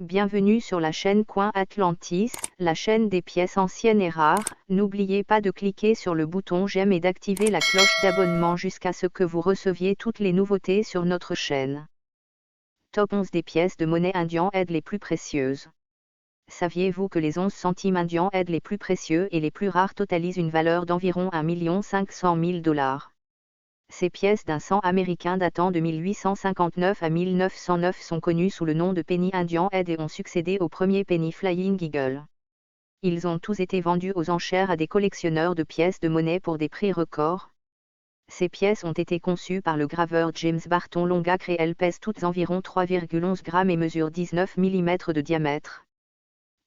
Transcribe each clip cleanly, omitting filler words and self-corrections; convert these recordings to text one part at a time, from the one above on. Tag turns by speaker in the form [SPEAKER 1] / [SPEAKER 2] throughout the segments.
[SPEAKER 1] Bienvenue sur la chaîne Coin Atlantis, la chaîne des pièces anciennes et rares. N'oubliez pas de cliquer sur le bouton j'aime et d'activer la cloche d'abonnement jusqu'à ce que vous receviez toutes les nouveautés sur notre chaîne. Top 11 des pièces de monnaie indienne les plus précieuses. Saviez-vous que les 11 centimes indiens les plus précieux et les plus rares totalisent une valeur d'environ 1 500 000 $? Ces pièces d'un cent américain datant de 1859 à 1909 sont connues sous le nom de penny indian et ont succédé au premier penny Flying Eagle. Ils ont tous été vendus aux enchères à des collectionneurs de pièces de monnaie pour des prix records. Ces pièces ont été conçues par le graveur James Barton Longacre et elles pèsent toutes environ 3,11 grammes et mesurent 19 mm de diamètre.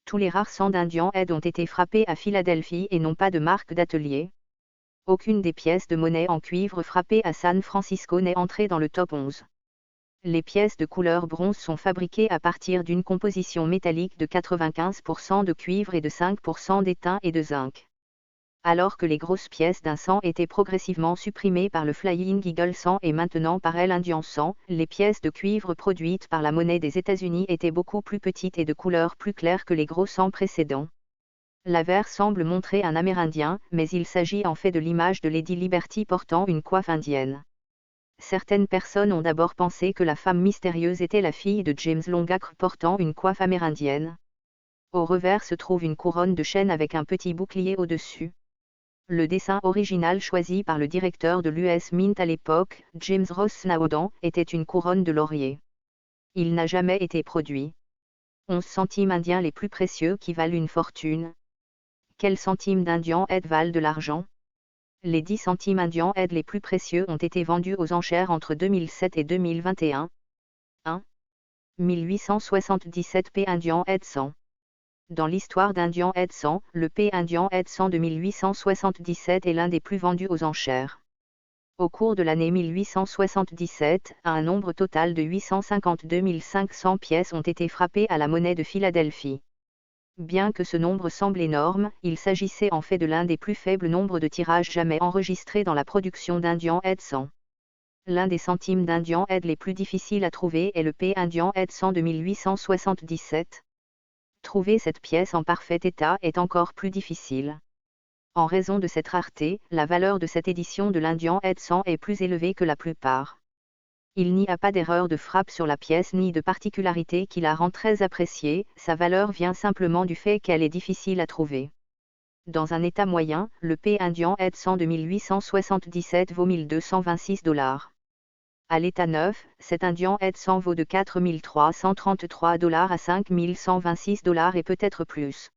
[SPEAKER 1] Tous les rares cents d'Indian Head ont été frappés à Philadelphie et n'ont pas de marque d'atelier. Aucune des pièces de monnaie en cuivre frappées à San Francisco n'est entrée dans le top 11. Les pièces de couleur bronze sont fabriquées à partir d'une composition métallique de 95% de cuivre et de 5% d'étain et de zinc. Alors que les grosses pièces d'un 100 étaient progressivement supprimées par le Flying Eagle 100 et maintenant par l'Indian 100, les pièces de cuivre produites par la monnaie des États-Unis étaient beaucoup plus petites et de couleur plus claire que les gros 100 précédents. L'avers semble montrer un Amérindien, mais il s'agit en fait de l'image de Lady Liberty portant une coiffe indienne. Certaines personnes ont d'abord pensé que la femme mystérieuse était la fille de James Longacre portant une coiffe amérindienne. Au revers se trouve une couronne de chêne avec un petit bouclier au-dessus. Le dessin original choisi par le directeur de l'US Mint à l'époque, James Ross Snowden, était une couronne de laurier. Il n'a jamais été produit. 11 centimes indiens les plus précieux qui valent une fortune. Quels centimes d'Indian Head valent de l'argent? Les 10 centimes Indian Head les plus précieux ont été vendus aux enchères entre 2007 et 2021. 1. 1877 P Indian Head 100. Dans l'histoire d'Indian Head 100, le P Indian Head 100 de 1877 est l'un des plus vendus aux enchères. Au cours de l'année 1877, un nombre total de 852 500 pièces ont été frappées à la monnaie de Philadelphie. Bien que ce nombre semble énorme, il s'agissait en fait de l'un des plus faibles nombres de tirages jamais enregistrés dans la production d'Indian Head 100. L'un des centimes d'Indian Head les plus difficiles à trouver est le P Indian Head 100 de 1877. Trouver cette pièce en parfait état est encore plus difficile. En raison de cette rareté, la valeur de cette édition de l'Indian Head 100 est plus élevée que la plupart. Il n'y a pas d'erreur de frappe sur la pièce ni de particularité qui la rend très appréciée, sa valeur vient simplement du fait qu'elle est difficile à trouver. Dans un état moyen, le P Indian Head 100 de 1877 vaut 1226 $. À l'état neuf, cet Indian Head 100 vaut de 4 333 $ à 5 126 $ et peut-être plus.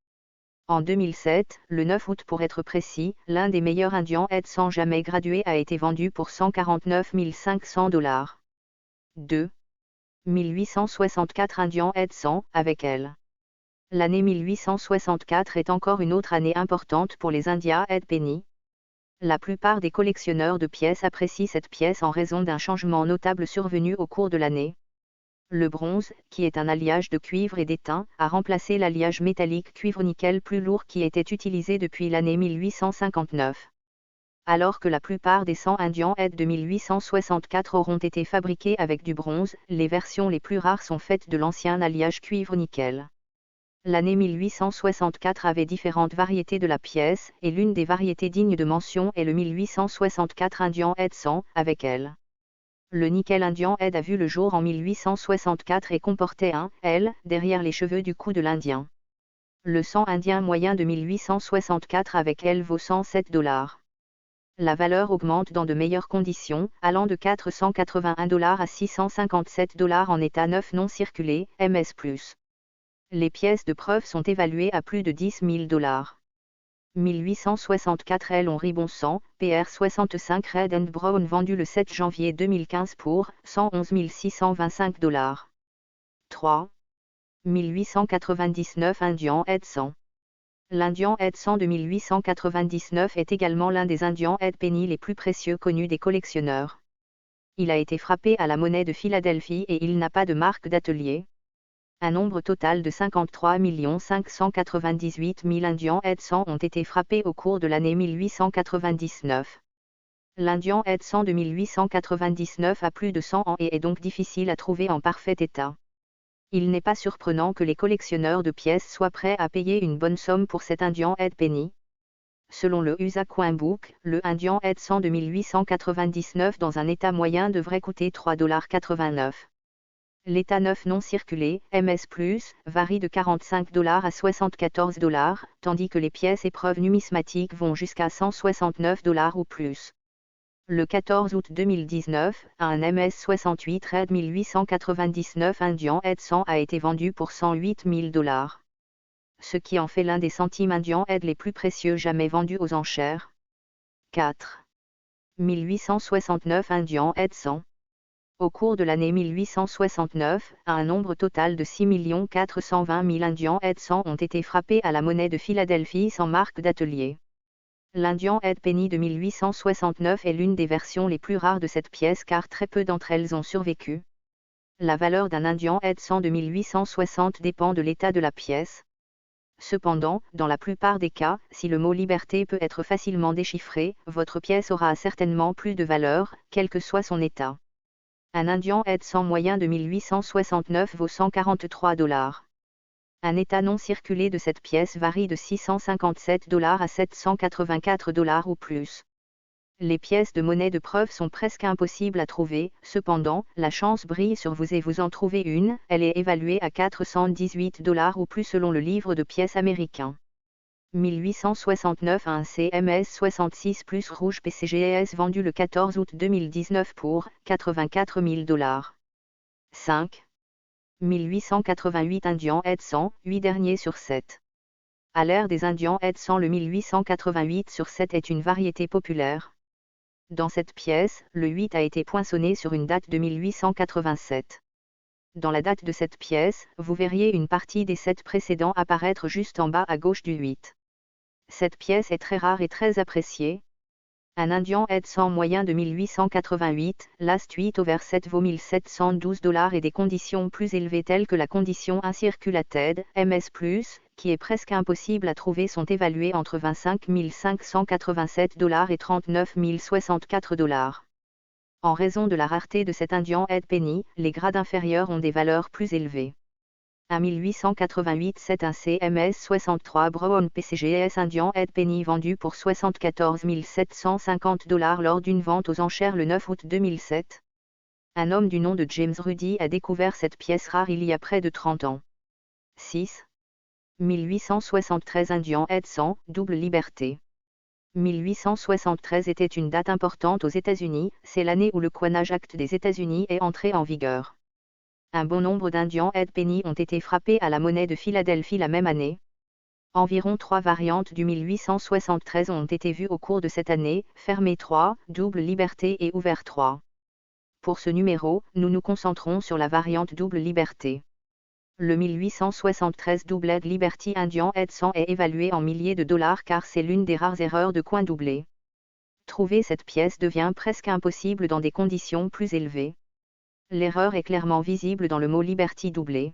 [SPEAKER 1] En 2007, le 9 août pour être précis, l'un des meilleurs Indian Head 100 jamais gradués a été vendu pour 149 500 $. 2. 1864 Indian Head 100, avec elle. L'année 1864 est encore une autre année importante pour les Indian Head Penny. La plupart des collectionneurs de pièces apprécient cette pièce en raison d'un changement notable survenu au cours de l'année. Le bronze, qui est un alliage de cuivre et d'étain, a remplacé l'alliage métallique cuivre-nickel plus lourd qui était utilisé depuis l'année 1859. Alors que la plupart des 100 Indian Head de 1864 auront été fabriqués avec du bronze, les versions les plus rares sont faites de l'ancien alliage cuivre-nickel. L'année 1864 avait différentes variétés de la pièce, et l'une des variétés dignes de mention est le 1864 Indian Head 100, avec elle. Le nickel Indian Head a vu le jour en 1864 et comportait un L derrière les cheveux du cou de l'Indien. Le 100 indien moyen de 1864 avec elle vaut 107 $. La valeur augmente dans de meilleures conditions, allant de 481 $ à 657 $ en état neuf non circulé, MS+. Les pièces de preuve sont évaluées à plus de 10 000 $. 1864 L. Ribon 100, PR 65 Red and Brown vendu le 7 janvier 2015 pour 111 625 $. 3. 1899 Indian Head 100. L'Indian Head 100 de 1899 est également l'un des Indian Head Penny les plus précieux connus des collectionneurs. Il a été frappé à la monnaie de Philadelphie et il n'a pas de marque d'atelier. Un nombre total de 53 598 000 Indian Head 100 ont été frappés au cours de l'année 1899. L'Indian Head 100 de 1899 a plus de 100 ans et est donc difficile à trouver en parfait état. Il n'est pas surprenant que les collectionneurs de pièces soient prêts à payer une bonne somme pour cet Indian Head Penny. Selon le USA Coin Book, le Indian Head 100 de 1899 dans un état moyen devrait coûter $3,89. L'état neuf non circulé, MS+, varie de $45 à $74, tandis que les pièces épreuves numismatiques vont jusqu'à $169 ou plus. Le 14 août 2019, un MS 68 Red 1899 Indian Head 100 a été vendu pour $108 000. Ce qui en fait l'un des centimes Indian Head les plus précieux jamais vendus aux enchères. 4. 1869 Indian Head 100. Au cours de l'année 1869, un nombre total de 6 420 000 Indian Head 100 ont été frappés à la monnaie de Philadelphie sans marque d'atelier. L'Indian Head Penny de 1869 est l'une des versions les plus rares de cette pièce car très peu d'entre elles ont survécu. La valeur d'un Indian Head 100 de 1860 dépend de l'état de la pièce. Cependant, dans la plupart des cas, si le mot liberté peut être facilement déchiffré, votre pièce aura certainement plus de valeur, quel que soit son état. Un Indian Head 100 moyen de 1869 vaut $143. Un état non circulé de cette pièce varie de $657 à $784 ou plus. Les pièces de monnaie de preuve sont presque impossibles à trouver, cependant, la chance brille sur vous et vous en trouvez une, elle est évaluée à $418 ou plus selon le livre de pièces américain. 1869 un CMS 66 plus rouge PCGS vendu le 14 août 2019 pour $84 000. 5. 1888 Indian Head 100, 8 derniers sur 7. À l'ère des Indian Head 100 le 1888 sur 7 est une variété populaire. Dans cette pièce, le 8 a été poinçonné sur une date de 1887. Dans la date de cette pièce, vous verriez une partie des 7 précédents apparaître juste en bas à gauche du 8. Cette pièce est très rare et très appréciée. Un Indian Head 100 moyen de 1888, last 8 over 7 vaut $1712 et des conditions plus élevées telles que la condition Uncirculated, MS+, qui est presque impossible à trouver sont évaluées entre $25 587 et $39 064. En raison de la rareté de cet Indian Head Penny, les grades inférieurs ont des valeurs plus élevées. À 1888 c'est un CMS 63 Brown PCGS Indian Head Penny vendu pour $74 750 lors d'une vente aux enchères le 9 août 2007. Un homme du nom de James Ruddy a découvert cette pièce rare il y a près de 30 ans. 6. 1873 Indian Head 100, double liberté. 1873 était une date importante aux États-Unis, c'est l'année où le Coinage Act des États-Unis est entré en vigueur. Un bon nombre d'Indian Head Penny ont été frappés à la monnaie de Philadelphie la même année. Environ 3 variantes du 1873 ont été vues au cours de cette année, fermé 3, double liberté et ouvert 3. Pour ce numéro, nous nous concentrons sur la variante double liberté. Le 1873 Doubled Liberty Indian Head 100 est évalué en milliers de dollars car c'est l'une des rares erreurs de coin doublé. Trouver cette pièce devient presque impossible dans des conditions plus élevées. L'erreur est clairement visible dans le mot Liberty doublé.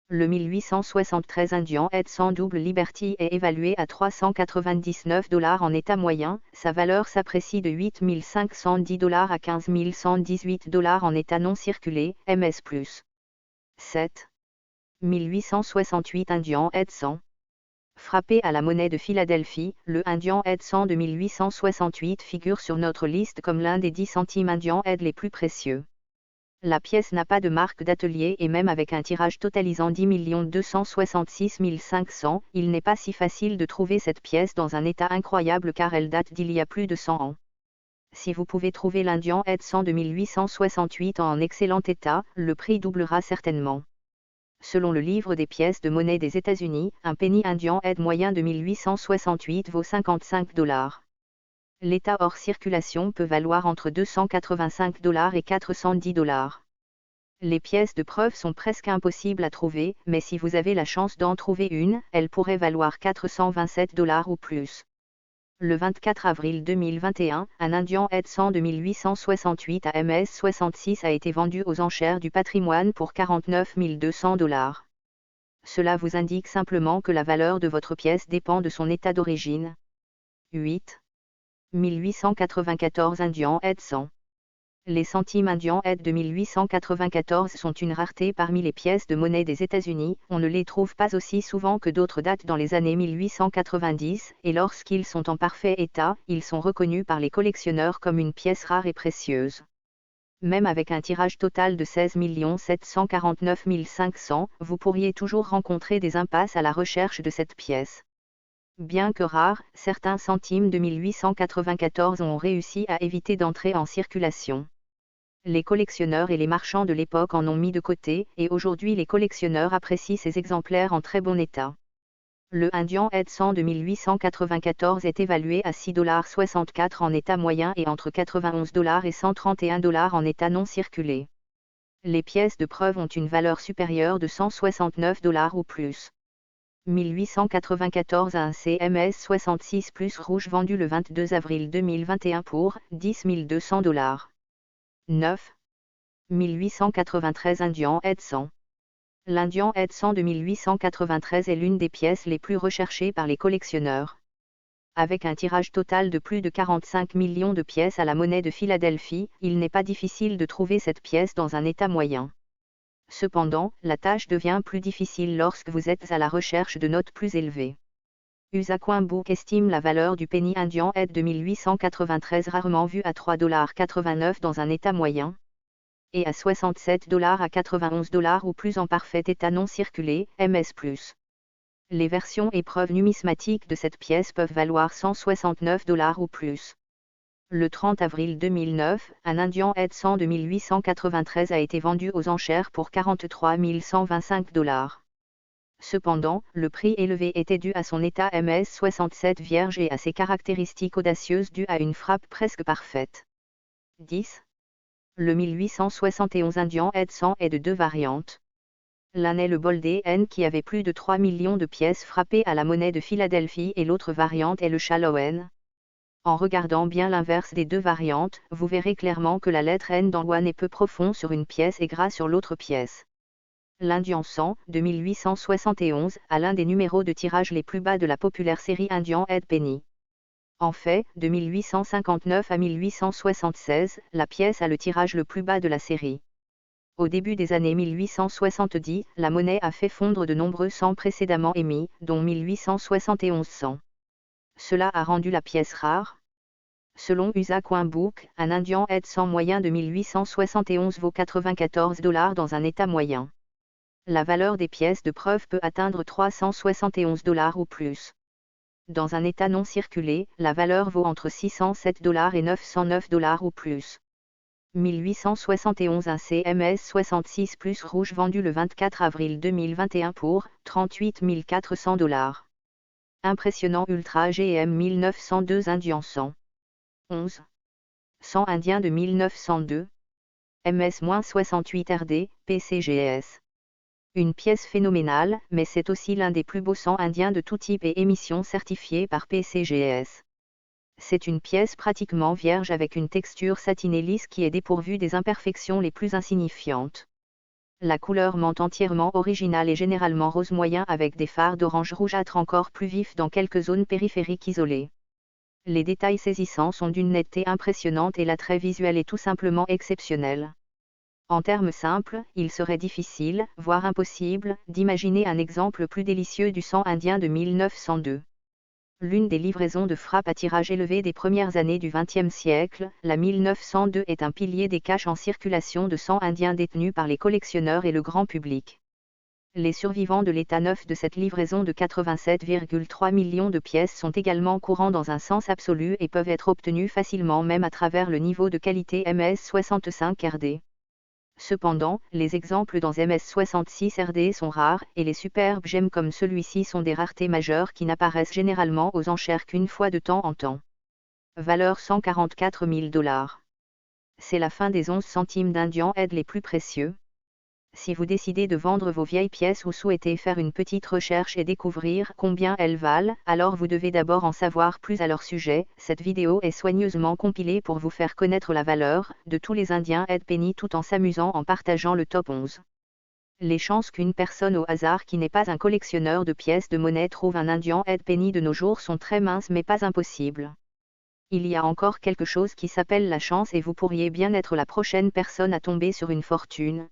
[SPEAKER 1] Le 1873 Indian Head 100 double Liberty est évalué à $399 en état moyen, sa valeur s'apprécie de $8 510 à $15 118 en état non circulé, MS+. 7. 1868 Indian Head 100. Frappé à la monnaie de Philadelphie, le Indian Head 100 de 1868 figure sur notre liste comme l'un des 10 centimes Indian Head les plus précieux. La pièce n'a pas de marque d'atelier et même avec un tirage totalisant 10 266 500, il n'est pas si facile de trouver cette pièce dans un état incroyable car elle date d'il y a plus de 100 ans. Si vous pouvez trouver l'Indian Head 100 de 1868 en excellent état, le prix doublera certainement. Selon le livre des pièces de monnaie des États-Unis, un penny Indian Head moyen de 1868 vaut $55. L'état hors circulation peut valoir entre $285 et $410. Les pièces de preuve sont presque impossibles à trouver, mais si vous avez la chance d'en trouver une, elle pourrait valoir $427 ou plus. Le 24 avril 2021, un Indian Head 100 de 1868 à MS 66 a été vendu aux enchères du patrimoine pour $49 200. Cela vous indique simplement que la valeur de votre pièce dépend de son état d'origine. 8. 1894 Indian Head 100. Les centimes indiens aide de 1894 sont une rareté parmi les pièces de monnaie des États-Unis, on ne les trouve pas aussi souvent que d'autres dates dans les années 1890, et lorsqu'ils sont en parfait état, ils sont reconnus par les collectionneurs comme une pièce rare et précieuse. Même avec un tirage total de 16 749 500, vous pourriez toujours rencontrer des impasses à la recherche de cette pièce. Bien que rares, certains centimes de 1894 ont réussi à éviter d'entrer en circulation. Les collectionneurs et les marchands de l'époque en ont mis de côté, et aujourd'hui les collectionneurs apprécient ces exemplaires en très bon état. Le Indian Head 100 de 1894 est évalué à 6,64 $ en état moyen et entre 91 $ et 131 $ en état non circulé. Les pièces de preuve ont une valeur supérieure de 169 $ ou plus. 1894 un CMS 66 Plus rouge vendu le 22 avril 2021 pour 10 200 $. 9. 1893 Indian Head 100. L'Indian Head 100 de 1893 est l'une des pièces les plus recherchées par les collectionneurs. Avec un tirage total de plus de 45 millions de pièces à la monnaie de Philadelphie, il n'est pas difficile de trouver cette pièce dans un état moyen. Cependant, la tâche devient plus difficile lorsque vous êtes à la recherche de notes plus élevées. USA Coin Book estime la valeur du penny Indian Head de 1893 rarement vu à 3,89 $ dans un état moyen, et à 67 $ à 91 $ ou plus en parfait état non circulé, MS+. Les versions épreuves numismatiques de cette pièce peuvent valoir 169 $ ou plus. Le 30 avril 2009, un Indian Head 100 de 1893 a été vendu aux enchères pour 43 125 $. Cependant, le prix élevé était dû à son état MS 67 vierge et à ses caractéristiques audacieuses dues à une frappe presque parfaite. 10. Le 1871 Indian Head 100 est de deux variantes. L'un est le Bold N qui avait plus de 3 millions de pièces frappées à la monnaie de Philadelphie et l'autre variante est le Shallow N. En regardant bien l'inverse des deux variantes, vous verrez clairement que la lettre N dans l'One est peu profond sur une pièce et gras sur l'autre pièce. L'Indian 100, de 1871, a l'un des numéros de tirage les plus bas de la populaire série Indian Head Penny. En fait, de 1859 à 1876, la pièce a le tirage le plus bas de la série. Au début des années 1870, la monnaie a fait fondre de nombreux cents précédemment émis, dont 1871 cents. Cela a rendu la pièce rare. Selon USA Coin Book, un Indian Head 100 moyen de 1871 vaut 94 $ dans un état moyen. La valeur des pièces de preuve peut atteindre 371 $ ou plus. Dans un état non circulé, la valeur vaut entre 607 $ et 909 $ ou plus. 1871 un CMS 66 Plus rouge vendu le 24 avril 2021 pour 38 400 $. Impressionnant Ultra GM 1902 Indian 100. 11. 100 Indien de 1902. MS-68 RD, PCGS. Une pièce phénoménale, mais c'est aussi l'un des plus beaux 100 indiens de tout type et émission certifiés par PCGS. C'est une pièce pratiquement vierge avec une texture satinée lisse qui est dépourvue des imperfections les plus insignifiantes. La couleur menthe entièrement originale et généralement rose moyen avec des fards d'orange rougeâtre encore plus vifs dans quelques zones périphériques isolées. Les détails saisissants sont d'une netteté impressionnante et l'attrait visuel est tout simplement exceptionnel. En termes simples, il serait difficile, voire impossible, d'imaginer un exemple plus délicieux du 100 indien de 1902. L'une des livraisons de frappe à tirage élevé des premières années du XXe siècle, la 1902 est un pilier des caches en circulation de 100 indiens détenus par les collectionneurs et le grand public. Les survivants de l'état neuf de cette livraison de 87,3 millions de pièces sont également courants dans un sens absolu et peuvent être obtenus facilement même à travers le niveau de qualité MS65 RD. Cependant, les exemples dans MS66 RD sont rares, et les superbes gemmes comme celui-ci sont des raretés majeures qui n'apparaissent généralement aux enchères qu'une fois de temps en temps. Valeur 144 000 $. C'est la fin des 11 centimes d'Indian Head les plus précieux. Si vous décidez de vendre vos vieilles pièces ou souhaitez faire une petite recherche et découvrir combien elles valent, alors vous devez d'abord en savoir plus à leur sujet. Cette vidéo est soigneusement compilée pour vous faire connaître la valeur de tous les Indian Head Penny tout en s'amusant en partageant le top 11. Les chances qu'une personne au hasard qui n'est pas un collectionneur de pièces de monnaie trouve un Indian Head Penny de nos jours sont très minces mais pas impossibles. il y a encore quelque chose qui s'appelle la chance et vous pourriez bien être la prochaine personne à tomber sur une fortune.